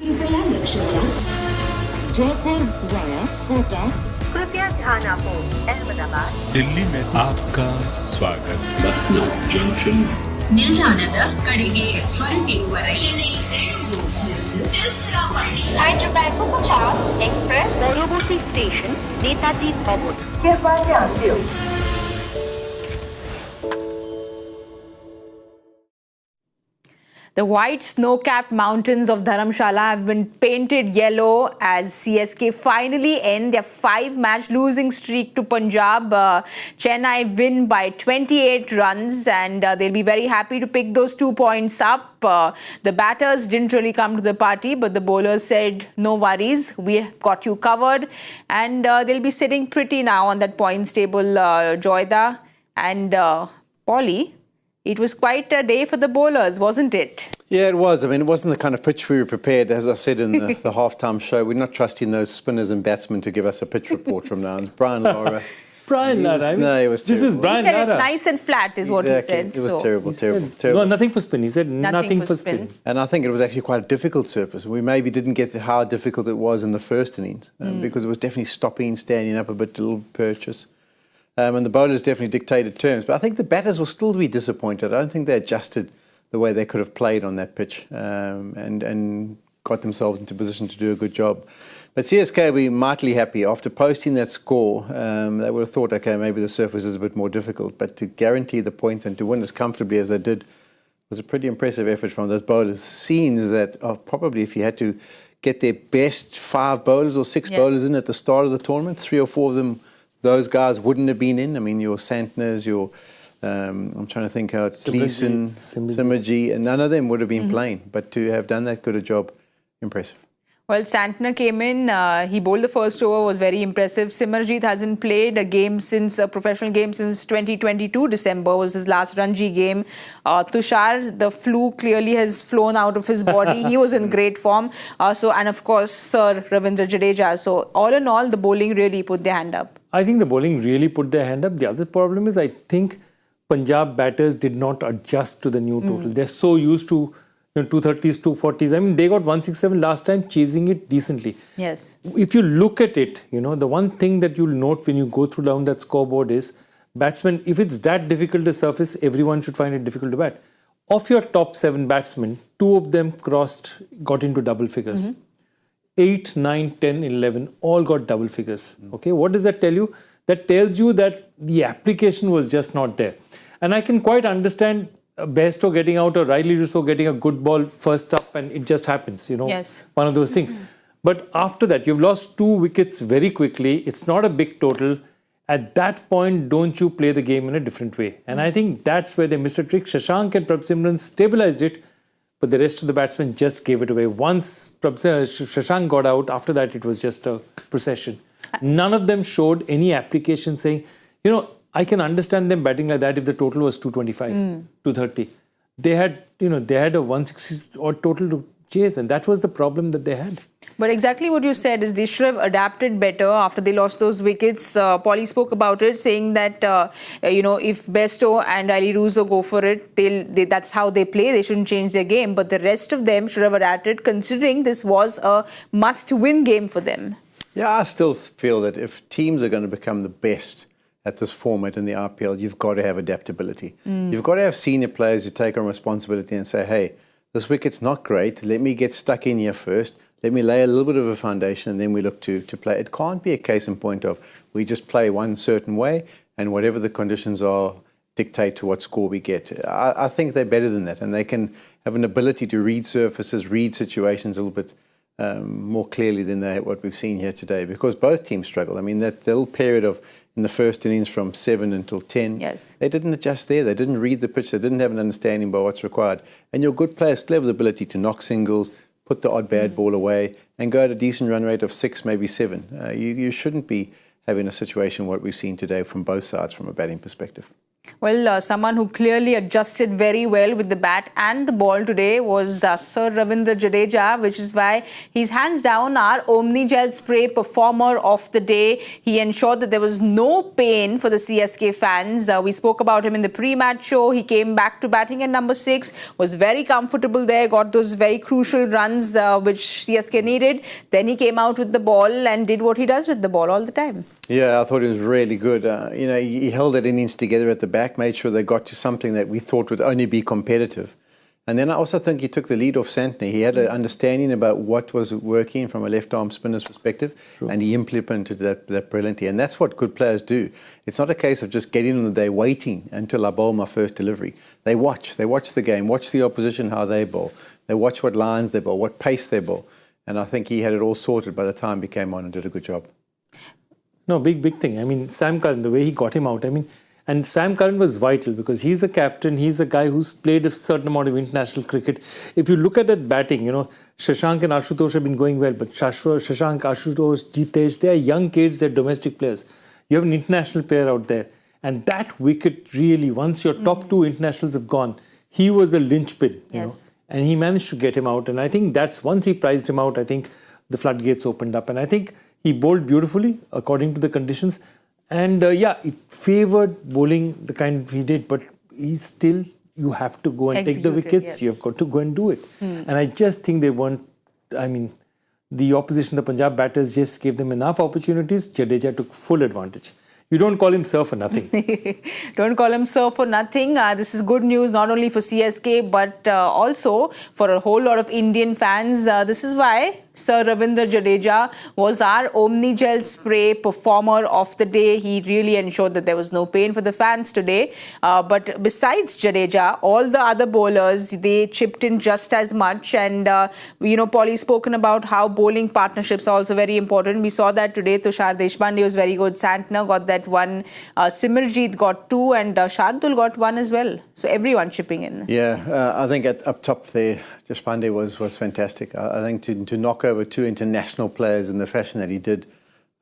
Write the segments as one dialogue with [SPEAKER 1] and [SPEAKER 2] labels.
[SPEAKER 1] कृपया लक्ष्य द्या. जयपुर वाया कोटा.
[SPEAKER 2] कृपया ध्यान आपो अहमदाबाद.
[SPEAKER 3] दिल्ली में आपका स्वागत.
[SPEAKER 4] Lucknow Junction.
[SPEAKER 5] ನಿಲ್ದಾಣದ ಕಡೆಗೆ ಹೊರಟಿರುವರೆ
[SPEAKER 2] Hyderabad Punjab Express পরবর্তী স্টেশন নেতাজি ভবন. कृपया ध्यान दियो.
[SPEAKER 6] The white snow-capped mountains of Dharamshala have been painted yellow as CSK finally end their 5-match losing streak to Punjab. Chennai win by 28 runs and they'll be very happy to pick those 2 points up. The batters didn't really come to the party, but the bowlers said, no worries, we have got you covered. And they'll be sitting pretty now on that points table, Joyda and Polly. It was quite a day for the bowlers, wasn't it?
[SPEAKER 7] Yeah, it was. I mean, it wasn't the kind of pitch we were prepared. As I said in the halftime show, we're not trusting those spinners and batsmen to give us a pitch report from now on. Brian Lara.
[SPEAKER 8] Brian Lara.
[SPEAKER 7] No, it was terrible.
[SPEAKER 8] This is Brian
[SPEAKER 6] He said
[SPEAKER 8] Lara.
[SPEAKER 6] it's nice and flat is what he said.
[SPEAKER 7] It was terrible.
[SPEAKER 8] No, nothing for spin. He said nothing for spin.
[SPEAKER 7] And I think it was actually quite a difficult surface. We maybe didn't get how difficult it was in the first innings because it was definitely stopping, standing up a bit, a little purchase. And the bowlers definitely dictated terms. But I think the batters will still be disappointed. I don't think they adjusted the way they could have played on that pitch and got themselves into position to do a good job. But CSK will be mightily happy. After posting that score, they would have thought, okay, maybe the surface is a bit more difficult. But to guarantee the points and to win as comfortably as they did was a pretty impressive effort from those bowlers. Scenes that probably if you had to get their best 5 bowlers or 6 bowlers in at the start of the tournament, 3 or 4 of them, those guys wouldn't have been in. I mean, your Santners, your, I'm trying to think how, Gleeson, Simaji, and none of them would have been playing. But to have done that good a job, impressive.
[SPEAKER 6] Well, Santner came in, he bowled the first over, was very impressive. Simarjeet hasn't played a professional game since 2022. December was his last Ranji game. Tushar, the flu clearly has flown out of his body. He was in great form. And of course, Sir Ravindra Jadeja. So all in all, the bowling really put their hand up.
[SPEAKER 8] I think the bowling really put their hand up. The other problem is I think Punjab batters did not adjust to the new total. They're so used to 230s, 240s. I mean, they got 167 last time, chasing it decently.
[SPEAKER 6] Yes.
[SPEAKER 8] If you look at it, the one thing that you'll note when you go through down that scoreboard is batsmen, if it's that difficult to surface, everyone should find it difficult to bat. Of your top 7 batsmen, 2 of them got into double figures. 8, 9, 10, 11 all got double figures. Okay, what does that tell you? That tells you that the application was just not there. And I can quite understand Bairstow getting out or Riley Rousseau getting a good ball first up and it just happens,
[SPEAKER 6] Yes.
[SPEAKER 8] One of those things. But after that, you've lost 2 wickets very quickly. It's not a big total. At that point, don't you play the game in a different way? And I think that's where they missed a trick. Shashank and Prabhsimran stabilized it, but the rest of the batsmen just gave it away. Once Shashank got out, after that it was just a procession. None of them showed any application saying, I can understand them batting like that if the total was 225, 230. They had a 160 odd total to chase, and that was the problem that they had.
[SPEAKER 6] But exactly what you said is they should have adapted better after they lost those wickets. Polly spoke about it, saying that, if Bairstow and Ali Russo go for it, that's how they play. They shouldn't change their game. But the rest of them should have adapted, considering this was a must-win game for them.
[SPEAKER 7] Yeah, I still feel that if teams are going to become the best at this format in the IPL, you've got to have adaptability. You've got to have senior players who take on responsibility and say, hey, this wicket's not great. Let me get stuck in here first. Let me lay a little bit of a foundation and then we look to play. It can't be a case in point of we just play one certain way and whatever the conditions are dictate to what score we get. I think they're better than that and they can have an ability to read surfaces, read situations a little bit more clearly than what we've seen here today because both teams struggled. I mean, that little period of in the first innings from 7 until 10, they didn't adjust there. They didn't read the pitch. They didn't have an understanding about what's required. And your good players still have the ability to knock singles, put the odd bad ball away and go at a decent run rate of 6, maybe 7. You shouldn't be having a situation what we've seen today from both sides from a batting perspective.
[SPEAKER 6] Well, someone who clearly adjusted very well with the bat and the ball today was Sir Ravindra Jadeja, which is why he's hands down our Omni Gel Spray Performer of the Day. He ensured that there was no pain for the CSK fans. We spoke about him in the pre-match show. He came back to batting at number 6, was very comfortable there, got those very crucial runs which CSK needed. Then he came out with the ball and did what he does with the ball all the time.
[SPEAKER 7] Yeah, I thought it was really good. He held that innings together at the back, made sure they got to something that we thought would only be competitive. And then I also think he took the lead off Santner. He had an understanding about what was working from a left-arm spinner's perspective, and he implemented that brilliantly. And that's what good players do. It's not a case of just getting on the day waiting until I bowl my first delivery. They watch the game, watch the opposition, how they bowl. They watch what lines they bowl, what pace they bowl. And I think he had it all sorted by the time he came on and did a good job.
[SPEAKER 8] No, big thing. I mean, Sam Curran, the way he got him out, and Sam Curran was vital because he's the captain, he's a guy who's played a certain amount of international cricket. If you look at that batting, Shashank and Ashutosh have been going well, but Shashank, Ashutosh, Jitesh, they are young kids, they're domestic players. You have an international player out there. And that wicket really, once your top 2 internationals have gone, he was the linchpin, you know. And he managed to get him out. And I think that's, once he priced him out, I think the floodgates opened up. And I think he bowled beautifully according to the conditions. And it favored bowling the kind he did. But you have to go and take the wickets. Yes. You have got to go and do it. And I just think they weren't, the opposition, the Punjab batters just gave them enough opportunities. Jadeja took full advantage. You don't call him sir for nothing.
[SPEAKER 6] Don't call him sir for nothing. This is good news not only for CSK but also for a whole lot of Indian fans. This is why Sir Ravindra Jadeja was our Omni Gel Spray Performer of the Day. He really ensured that there was no pain for the fans today. But besides Jadeja, all the other bowlers, they chipped in just as much. And, Polly's spoken about how bowling partnerships are also very important. We saw that today. Tushar Deshpande was very good. Santner got that one. Simarjeet got 2 and Shardul got 1 as well. So everyone chipping in.
[SPEAKER 7] Yeah, I think up top there, Deshpande was fantastic. I think to knock over 2 international players in the fashion that he did,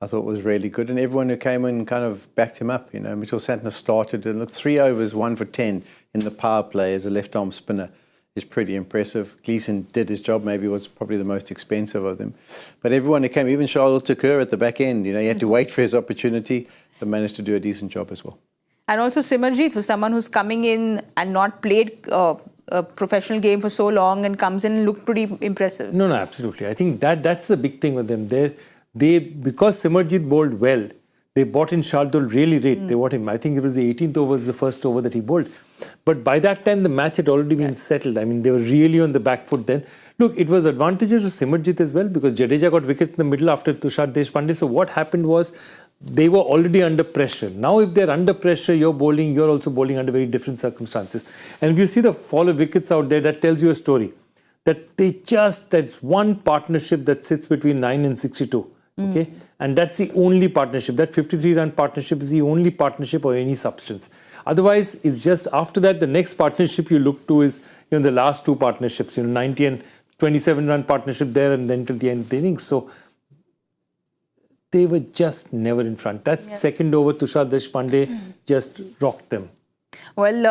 [SPEAKER 7] I thought was really good. And everyone who came in kind of backed him up. Mitchell Santner started and looked 3 overs, 1 for 10 in the power play as a left-arm spinner is pretty impressive. Gleeson did his job, maybe was probably the most expensive of them. But everyone who came, even Charles Tukur at the back end, he had to wait for his opportunity, but managed to do a decent job as well.
[SPEAKER 6] And also Simarjeet was someone who's coming in and not played a professional game for so long and comes in and looked pretty impressive.
[SPEAKER 8] No, absolutely. I think that's the big thing with them. They because Simarjeet bowled well, they bought in Shardul really late. They bought him. I think it was the 18th over, was the first over that he bowled. But by that time, the match had already been settled. They were really on the back foot then. Look, it was advantageous to Simarjeet as well because Jadeja got wickets in the middle after Tushar Deshpande. So what happened was they were already under pressure. Now if they're under pressure, you're also bowling under very different circumstances. And if you see the fall of wickets out there, that tells you a story. That that's one partnership that sits between 9 and 62. Okay, and that's the only partnership. That 53-run partnership is the only partnership of any substance. Otherwise, it's just after that, the next partnership you look to is the last 2 partnerships. 90 and 27-run partnership there, and then till the end of the innings. So they were just never in front. That second over, Tushar Deshpande just rocked them.
[SPEAKER 6] Well,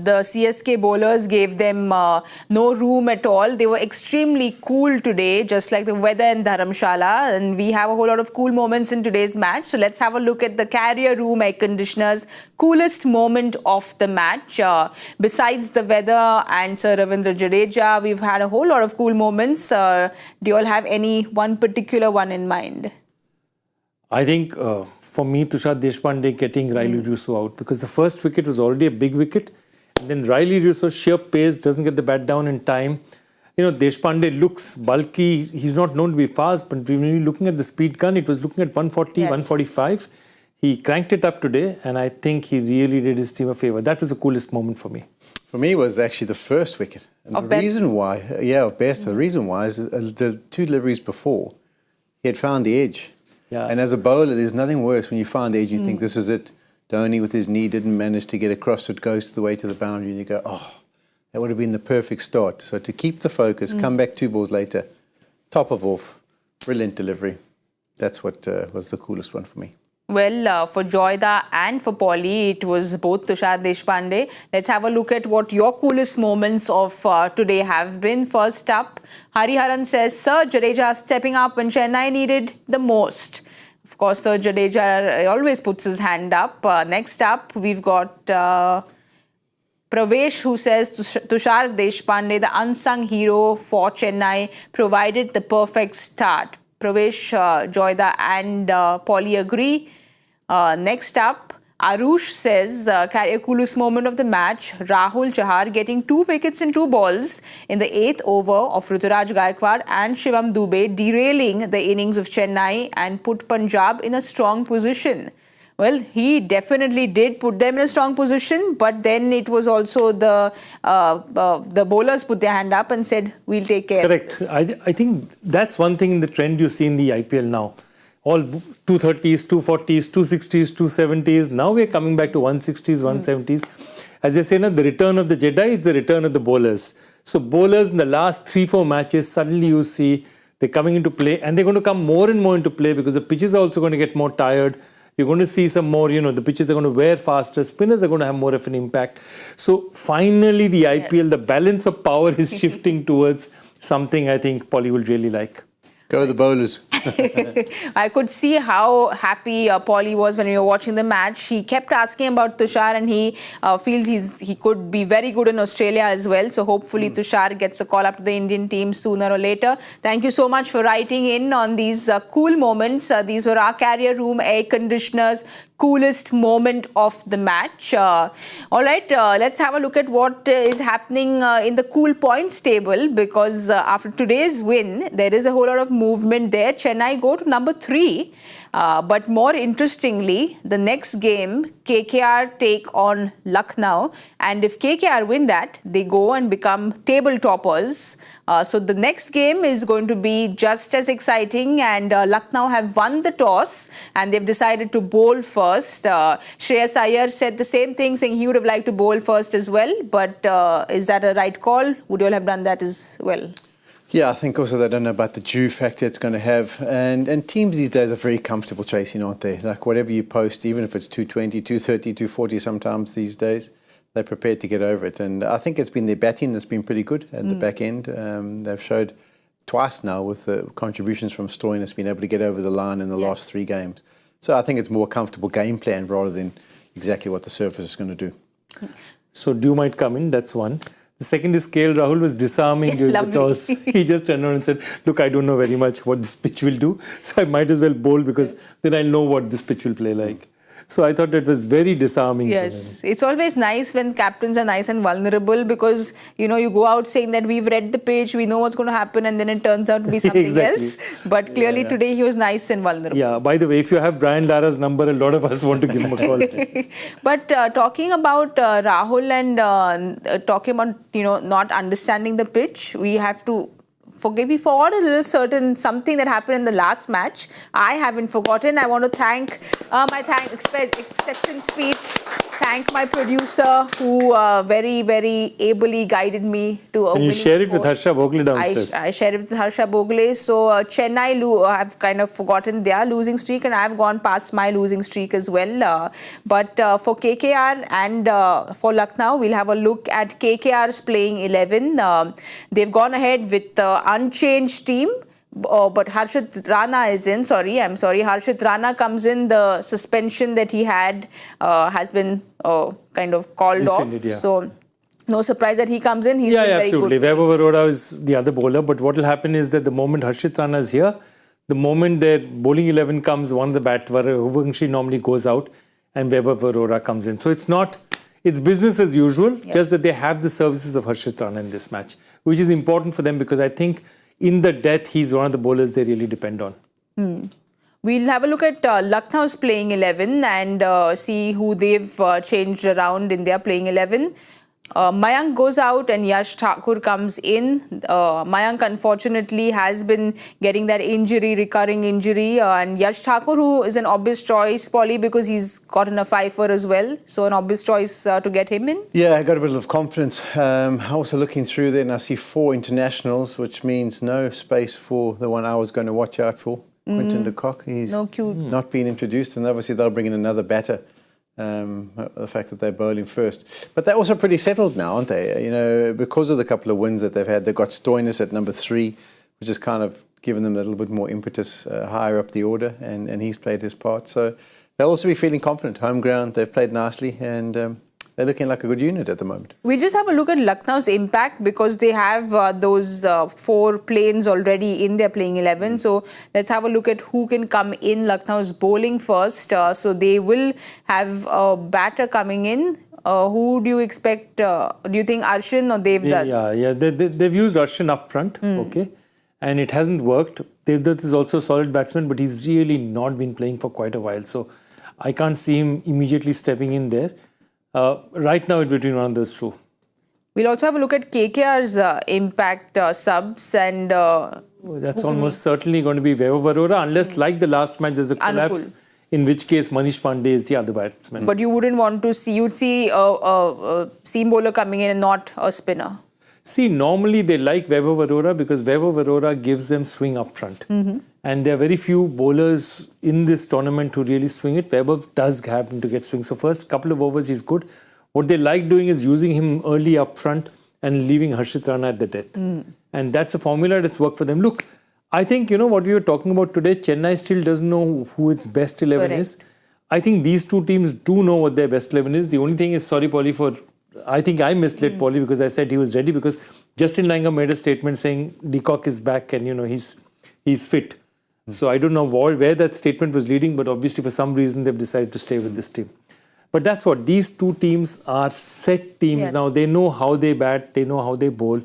[SPEAKER 6] the CSK bowlers gave them no room at all. They were extremely cool today, just like the weather in Dharamshala. And we have a whole lot of cool moments in today's match. So let's have a look at the carrier room air conditioners. Coolest moment of the match. Besides the weather and Sir Ravindra Jadeja, we've had a whole lot of cool moments. Do you all have any one particular one in mind?
[SPEAKER 8] I think for me, Tushar Deshpande getting Riley Russo out because the first wicket was already a big wicket. And then Riley Russo, sheer pace, doesn't get the bat down in time. Deshpande looks bulky. He's not known to be fast, but when you're looking at the speed gun, it was looking at 140, 145. He cranked it up today, and I think he really did his team a favour. That was the coolest moment for me. For me, it was actually the first wicket. And the reason why, of Best. The reason why is the 2 deliveries before, he had found the edge. Yeah. And as a bowler, there's nothing worse when you find the edge and you think this is it. Dhoni with his knee didn't manage to get across, it goes to the way to the boundary and you go, that would have been the perfect start. So to keep the focus, come back 2 balls later, top of off, brilliant delivery. That's what was the coolest one for me.
[SPEAKER 6] Well, for Joyda and for Polly, it was both Tushar Deshpande. Let's have a look at what your coolest moments of today have been. First up, Hariharan says, Sir Jadeja stepping up when Chennai needed the most. Of course, Sir Jadeja always puts his hand up. Next up, we've got Pravesh, who says Tushar Deshpande, the unsung hero for Chennai, provided the perfect start. Pravesh, Joyda and Polly agree. Next up, Arush says, coolest moment of the match, Rahul Chahar getting 2 wickets in 2 balls in the 8th over of Ruturaj Gaikwad and Shivam Dube, derailing the innings of Chennai and put Punjab in a strong position. Well, he definitely did put them in a strong position, but then it was also the bowlers put their hand up and said, we'll take care
[SPEAKER 8] Correct.
[SPEAKER 6] of this.
[SPEAKER 8] I think that's one thing in the trend you see in the IPL now. All 230s, 240s, 260s, 270s. Now we're coming back to 160s, 170s. As I say, the return of the Jedi is the return of the bowlers. So bowlers in the last 3-4 matches, suddenly you see they're coming into play, and they're going to come more and more into play because the pitches are also going to get more tired. You're going to see some more, the pitches are going to wear faster. Spinners are going to have more of an impact. So finally, the IPL, the balance of power is shifting towards something I think Polly will really like.
[SPEAKER 7] Go the bowlers.
[SPEAKER 6] I could see how happy Polly was when we were watching the match. He kept asking about Tushar, and he feels he could be very good in Australia as well. So hopefully Tushar gets a call up to the Indian team sooner or later. Thank you so much for writing in on these cool moments. These were our carrier room air conditioners coolest moment of the match. All right, let's have a look at what is happening in the cool points table, because after today's win, there is a whole lot of movement there. Chennai go to number 3. But more interestingly, the next game, KKR take on Lucknow. And if KKR win that, they go and become table toppers. So the next game is going to be just as exciting. And Lucknow have won the toss and they've decided to bowl first. Shreyas Iyer said the same thing, saying he would have liked to bowl first as well. But is that a right call? Would you all have done that as well?
[SPEAKER 7] Yeah, I think also they don't know about the dew factor it's going to have. And teams these days are very comfortable chasing, aren't they? Like whatever you post, even if it's 220, 230, 240 sometimes these days, they're prepared to get over it. And I think it's been their batting that's been pretty good at the back end. They've showed twice now with the contributions from Stoinis being able to get over the line in the last 3 games. So I think it's more comfortable game plan rather than exactly what the surface is going to do.
[SPEAKER 8] So dew might come in, that's one. The second is KL Rahul was disarming during the toss. He just turned around and said, look, I don't know very much what this pitch will do, so I might as well bowl because then I'll know what this pitch will play like. So I thought it was very disarming.
[SPEAKER 6] Yes, it's always nice when captains are nice and vulnerable, because, you know, you go out saying that we've read the pitch, we know what's going to happen, and then it turns out to be something else. But clearly today he was nice and vulnerable.
[SPEAKER 8] Yeah, by the way, if you have Brian Lara's number, a lot of us want to give him a call.
[SPEAKER 6] But talking about Rahul and talking about, you know, not understanding the pitch, we have to we forgot a little something that happened in the last match. I haven't forgotten. I want to thank my acceptance speech. Thank my producer who very, very ably guided me to a winning
[SPEAKER 8] you share it
[SPEAKER 6] score.
[SPEAKER 8] with Harsha Bhogle downstairs.
[SPEAKER 6] I share it with Harsha Bhogle. So Chennai have kind of forgotten their losing streak, and I've gone past my losing streak as well. But for KKR and for Lucknow, we'll have a look at KKR's playing 11. They've gone ahead with unchanged team. But Harshit Rana is in. Harshit Rana comes in. The suspension that he had has been kind of called off.
[SPEAKER 8] Yeah.
[SPEAKER 6] So no surprise that he comes in. He's been very
[SPEAKER 8] absolutely.
[SPEAKER 6] good.
[SPEAKER 8] Vaibhav Arora is the other bowler. But what will happen is that the moment Harshit Rana is here, the moment their bowling 11 comes, one of the batsmen, Huvangshi normally goes out and Vaibhav Arora comes in. So it's business as usual, just that they have the services of Harshit Rana in this match, which is important for them because I think in the death, he's one of the bowlers they really depend on.
[SPEAKER 6] We'll have a look at Lucknow's playing 11 and see who they've changed around in their playing 11. Mayank goes out and Yash Thakur comes in. Mayank unfortunately has been getting that recurring injury. And Yash Thakur, who is an obvious choice, Polly, because he's gotten a 5-4 as well. So an obvious choice to get him in.
[SPEAKER 7] Yeah, I got a bit of confidence. Also looking through there and I see 4 internationals, which means no space for the one I was going to watch out for. Quinton de Kock. He's
[SPEAKER 6] No cue.
[SPEAKER 7] not been introduced, and obviously they'll bring in another batter. The fact that they're bowling first. But they're also pretty settled now, aren't they? You know, because of the couple of wins that they've had, they've got Stoinis at number 3, which has kind of given them a little bit more impetus higher up the order, and he's played his part. So they'll also be feeling confident. Home ground, they've played nicely, and they're looking like a good unit at the moment.
[SPEAKER 6] We'll just have a look at Lucknow's impact because they have those 4 planes already in their playing 11. So let's have a look at who can come in. Lucknow's bowling first. So they will have a batter coming in. Who do you expect? Do you think Arshin or Devdutt?
[SPEAKER 8] Yeah. They've used Arshin up front, okay, and it hasn't worked. Devdutt is also a solid batsman, but he's really not been playing for quite a while. So I can't see him immediately stepping in there. Right now, it's between one of those two.
[SPEAKER 6] We'll also have a look at KKR's impact subs and...
[SPEAKER 8] That's almost certainly going to be Vaibhav Arora, unless like the last match there's a collapse, in which case Manish Pandey is the other batsman.
[SPEAKER 6] But you wouldn't want to see... You'd see a seam bowler coming in and not a spinner.
[SPEAKER 8] See, normally they like Vaibhav Arora because Vaibhav Arora gives them swing up front. And there are very few bowlers in this tournament who really swing it. Vaibhav does happen to get swing. So first couple of overs he's good. What they like doing is using him early up front and leaving Harshit Rana at the death. And that's a formula that's worked for them. Look, I think, you know, what we were talking about today, Chennai still doesn't know who its best 11 is. I think these two teams do know what their best 11 is. The only thing is, sorry, Polly, I think I misled Polly because I said he was ready because Justin Langer made a statement saying de Kock is back and, you know, he's fit. So I don't know where that statement was leading, but obviously for some reason they've decided to stay with this team. But that's what, these two teams are set teams now. They know how they bat, they know how they bowl,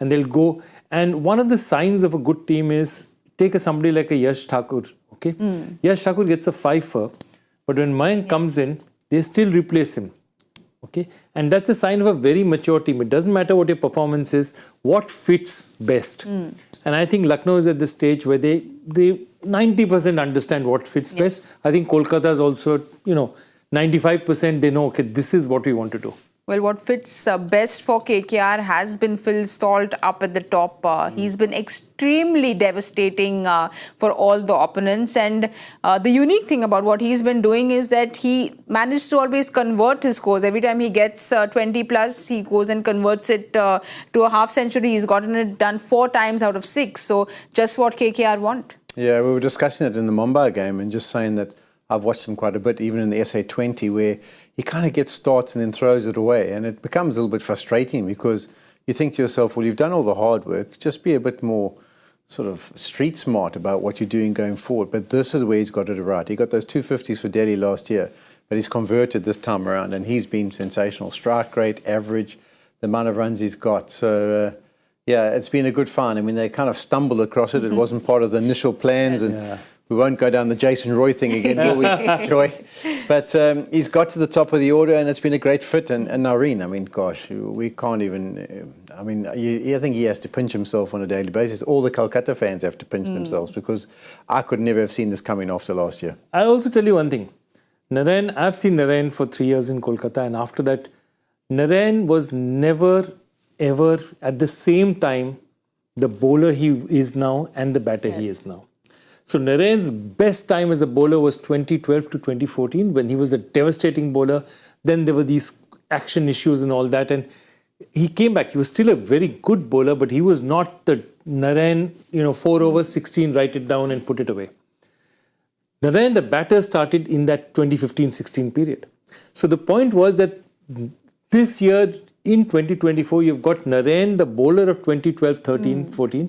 [SPEAKER 8] and they'll go. And one of the signs of a good team is, take somebody like a Yash Thakur, okay? Yash Thakur gets a 5-4, but when Mayank comes in, they still replace him. Okay, and that's a sign of a very mature team. It doesn't matter what your performance is, what fits best. And I think Lucknow is at the stage where they 90% understand what fits best. I think Kolkata is also, you know, 95% they know, okay, this is what we want to do.
[SPEAKER 6] Well, what fits best for KKR has been Phil Salt up at the top. He's been extremely devastating for all the opponents. And the unique thing about what he's been doing is that he managed to always convert his scores. Every time he gets 20 plus, he goes and converts it to a half century. He's gotten it done 4 times out of 6. So just what KKR want.
[SPEAKER 7] Yeah, we were discussing it in the Mumbai game and just saying that I've watched him quite a bit, even in the SA20, where he kind of gets starts and then throws it away. And it becomes a little bit frustrating because you think to yourself, well, you've done all the hard work. Just be a bit more sort of street smart about what you're doing going forward. But this is where he's got it right. He got those 250s for Delhi last year, but he's converted this time around and he's been sensational. Strike rate, average, the amount of runs he's got. So, yeah, it's been a good find. I mean, they kind of stumbled across it. It wasn't part of the initial plans. And we won't go down the Jason Roy thing again, will we, Joy? But he's got to the top of the order and it's been a great fit. And Narine, I mean, gosh, we can't even... I mean, I think he has to pinch himself on a daily basis. All the Calcutta fans have to pinch themselves because I could never have seen this coming after last year.
[SPEAKER 8] I'll also tell you one thing. Narine, I've seen Narine for 3 years in Kolkata, and after that, Narine was never, ever at the same time the bowler he is now and the batter he is now. So Narine's best time as a bowler was 2012 to 2014 when he was a devastating bowler. Then there were these action issues and all that, and he came back. He was still a very good bowler, but he was not the Narine, 4 overs, 16, write it down and put it away. Narine, the batter, started in that 2015-16 period. So the point was that this year, in 2024, you've got Narine, the bowler of 2012-13-14,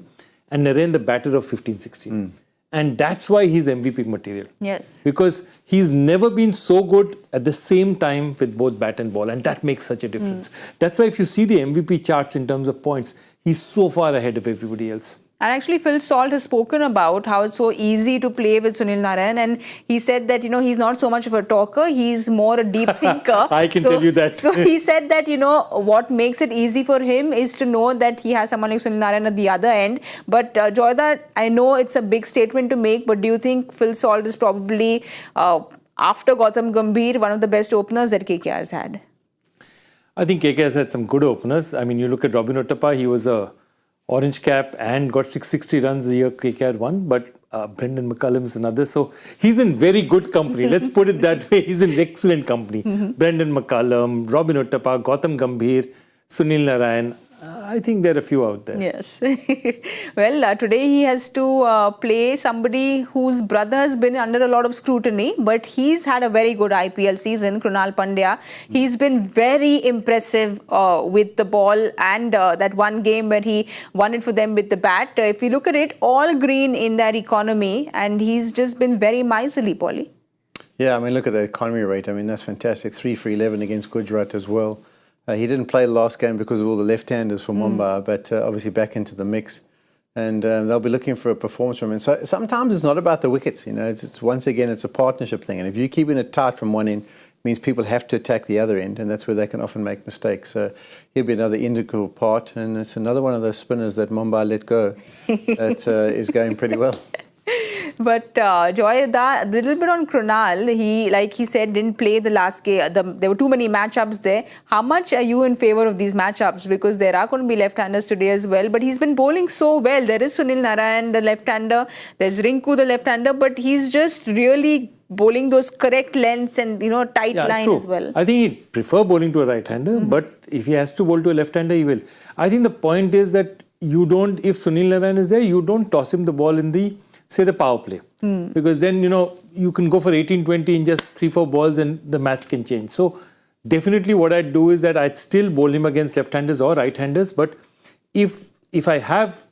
[SPEAKER 8] and Narine, the batter of 15-16. And that's why he's MVP material.
[SPEAKER 6] Yes.
[SPEAKER 8] Because he's never been so good at the same time with both bat and ball. And that makes such a difference. That's why if you see the MVP charts in terms of points, he's so far ahead of everybody else.
[SPEAKER 6] And actually, Phil Salt has spoken about how it's so easy to play with Sunil Narine. And he said that, he's not so much of a talker. He's more a deep thinker.
[SPEAKER 8] I can tell you that.
[SPEAKER 6] So he said that, what makes it easy for him is to know that he has someone like Sunil Narine at the other end. But Joyda, I know it's a big statement to make, but do you think Phil Salt is probably, after Gautam Gambhir, one of the best openers that KKR has had?
[SPEAKER 8] I think KKR has had some good openers. I mean, you look at Robin Uthappa, he was a orange cap and got 660 runs a year KKR won. But Brendan McCullum is another. So he's in very good company. Let's put it that way. He's in excellent company. Brendan McCullum, Robin Uttappa, Gautam Gambhir, Sunil Narine. I think there are a few out there.
[SPEAKER 6] Yes. Well, today he has to play somebody whose brother has been under a lot of scrutiny, but he's had a very good IPL season, Krunal Pandya. He's been very impressive with the ball, and that one game where he won it for them with the bat. If you look at it, all green in their economy, and he's just been very miserly, Paulie.
[SPEAKER 7] Yeah, I mean, look at the economy rate. I mean, that's fantastic. 3 for 11 against Gujarat as well. He didn't play the last game because of all the left-handers from Mumbai, but obviously back into the mix. And they'll be looking for a performance from him. So sometimes it's not about the wickets, you know. It's once again, it's a partnership thing. And if you're keeping it tight from one end, it means people have to attack the other end, and that's where they can often make mistakes. So he'll be another integral part, and it's another one of those spinners that Mumbai let go that is going pretty well.
[SPEAKER 6] But Joy, a little bit on Krunal, he, like he said, didn't play the last game. There were too many matchups there. How much are you in favour of these matchups? Because there are going to be left-handers today as well. But he's been bowling so well. There is Sunil Narine, the left-hander. There's Rinku, the left-hander. But he's just really bowling those correct lengths and, you know, tight line
[SPEAKER 8] true.
[SPEAKER 6] as well.
[SPEAKER 8] I think he'd prefer bowling to a right-hander, but if he has to bowl to a left-hander, he will. I think the point is that you don't, if Sunil Narine is there, you don't toss him the ball in the, say, the power play. Because then, you know, you can go for 18-20 in just 3-4 balls and the match can change. So definitely what I'd do is that I'd still bowl him against left-handers or right-handers. But if I have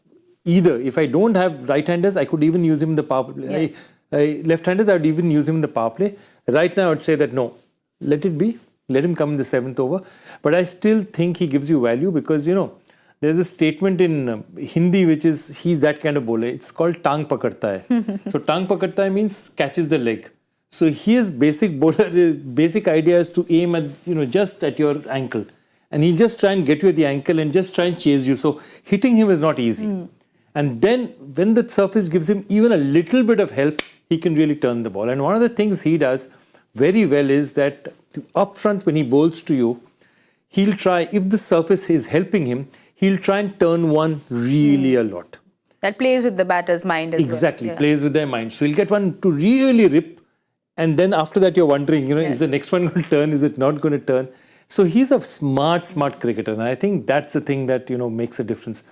[SPEAKER 8] either, if I don't have right-handers, I could even use him in the power play.
[SPEAKER 6] Yes.
[SPEAKER 8] Left-handers, I would even use him in the power play. Right now, I would say that no, let it be. Let him come in the 7th over. But I still think he gives you value because, you know, there's a statement in Hindi which is, he's that kind of bowler. It's called tang pakarta hai. So tang pakarta hai means catches the leg. So his basic bowler, basic idea is to aim at, you know, just at your ankle. And he'll just try and get you at the ankle and just try and chase you. So hitting him is not easy. And then when the surface gives him even a little bit of help, he can really turn the ball. And one of the things he does very well is that up front when he bowls to you, he'll try, if the surface is helping him, he'll try and turn one really a lot.
[SPEAKER 6] That plays with the batter's mind as
[SPEAKER 8] Exactly,
[SPEAKER 6] well.
[SPEAKER 8] plays with their mind. So he'll get one to really rip, and then after that you're wondering, you know, is the next one going to turn? Is it not going to turn? So he's a smart cricketer, and I think that's the thing that, you know, makes a difference.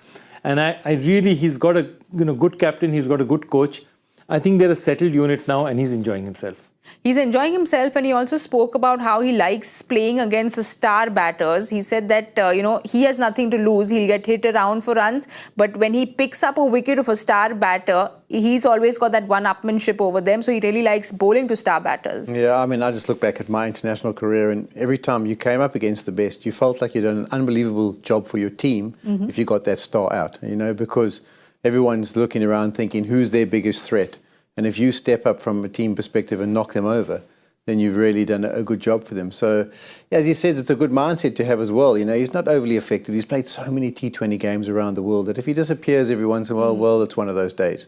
[SPEAKER 8] And I really, he's got a, you know, good captain, he's got a good coach. I think they're a settled unit now, and he's enjoying himself.
[SPEAKER 6] He's enjoying himself, and he also spoke about how he likes playing against the star batters. He said that, you know, he has nothing to lose. He'll get hit around for runs. But when he picks up a wicket of a star batter, he's always got that one-upmanship over them. So he really likes bowling to star batters.
[SPEAKER 7] Yeah, I mean, I just look back at my international career, and every time you came up against the best, you felt like you'd done an unbelievable job for your team if you got that star out, you know, because everyone's looking around thinking, who's their biggest threat? And if you step up from a team perspective and knock them over, then you've really done a good job for them. So, yeah, as he says, it's a good mindset to have as well. You know, he's not overly affected. He's played so many T20 games around the world that if he disappears every once in a while, well, it's one of those days.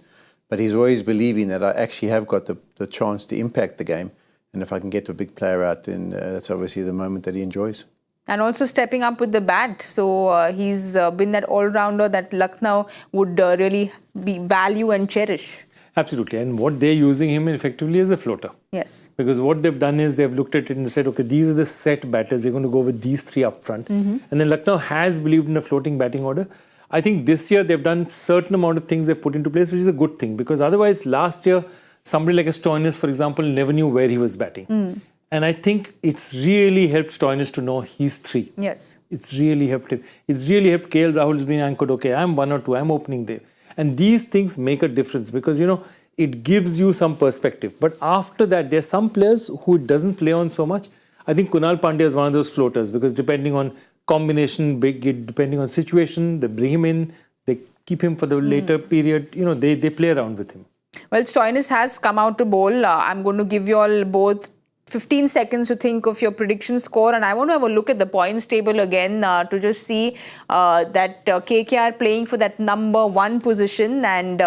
[SPEAKER 7] But he's always believing that I actually have got the chance to impact the game. And if I can get a big player out, then that's obviously the moment that he enjoys.
[SPEAKER 6] And also stepping up with the bat. So he's been that all-rounder that Lucknow would really value and cherish.
[SPEAKER 8] Absolutely. And what they're using him effectively is a floater.
[SPEAKER 6] Yes.
[SPEAKER 8] Because what they've done is they've looked at it and said, okay, these are the set batters. They're going to go with these three up front. And then Lucknow has believed in a floating batting order. I think this year they've done certain amount of things they've put into place, which is a good thing. Because otherwise, last year, somebody like a Stoinis, for example, never knew where he was batting. And I think it's really helped Stoinis to know he's three.
[SPEAKER 6] Yes.
[SPEAKER 8] It's really helped him. It's really helped KL Rahul has been anchored, okay, I'm 1 or 2, I'm opening there. And these things make a difference because, you know, it gives you some perspective. But after that, there's some players who it doesn't play on so much. I think Krunal Pandya is one of those floaters because depending on combination, depending on situation, they bring him in, they keep him for the later period, you know, they play around with him.
[SPEAKER 6] Well, Stoinis has come out to bowl. I'm going to give you all both 15 seconds to think of your prediction score, and I want to have a look at the points table again to just see that KKR playing for that number 1 position, and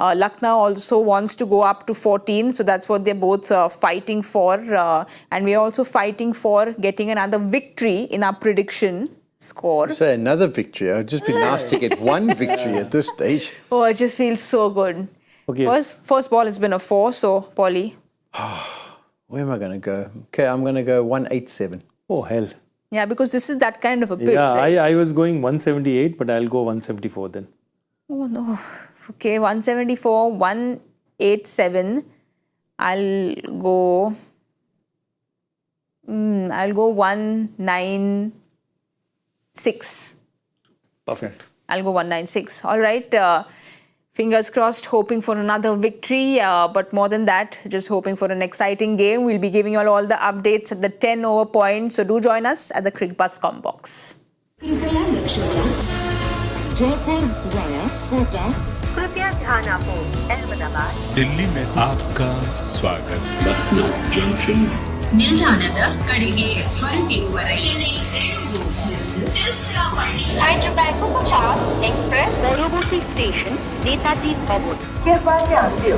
[SPEAKER 6] Lucknow also wants to go up to 14, so that's what they're both fighting for, and we're also fighting for getting another victory in our prediction score.
[SPEAKER 7] Say another victory. It would just be nice to get one victory at this stage.
[SPEAKER 6] Oh, it just feels so good.
[SPEAKER 8] Okay.
[SPEAKER 6] First ball has been a 4, so Polly.
[SPEAKER 7] Where am I going to go? Okay, I'm going to go 187.
[SPEAKER 8] Oh, hell.
[SPEAKER 6] Yeah, because this is that kind of a pitch.
[SPEAKER 8] Yeah,
[SPEAKER 6] right?
[SPEAKER 8] I was going 178, but I'll go 174 then.
[SPEAKER 6] Oh no. Okay, 174, 187. I'll go 196.
[SPEAKER 8] Perfect.
[SPEAKER 6] I'll go 196. All right. Fingers crossed, hoping for another victory. But more than that, just hoping for an exciting game. We'll be giving you all the updates at the 10 over point. So do join us at the Cricbuzz box.
[SPEAKER 1] Jaipur via Kota
[SPEAKER 2] कृपया ध्यान आपो अहमदाबाद
[SPEAKER 3] दिल्ली में आपका स्वागत
[SPEAKER 5] ನಿಲ್ದಾಣದ ಕಡೆಗೆ ಹೊರಟಿರುವರೆ
[SPEAKER 2] Hyderabad Superfast Express পরবর্তী station Netaji ভবন। कृपया ध्यान दो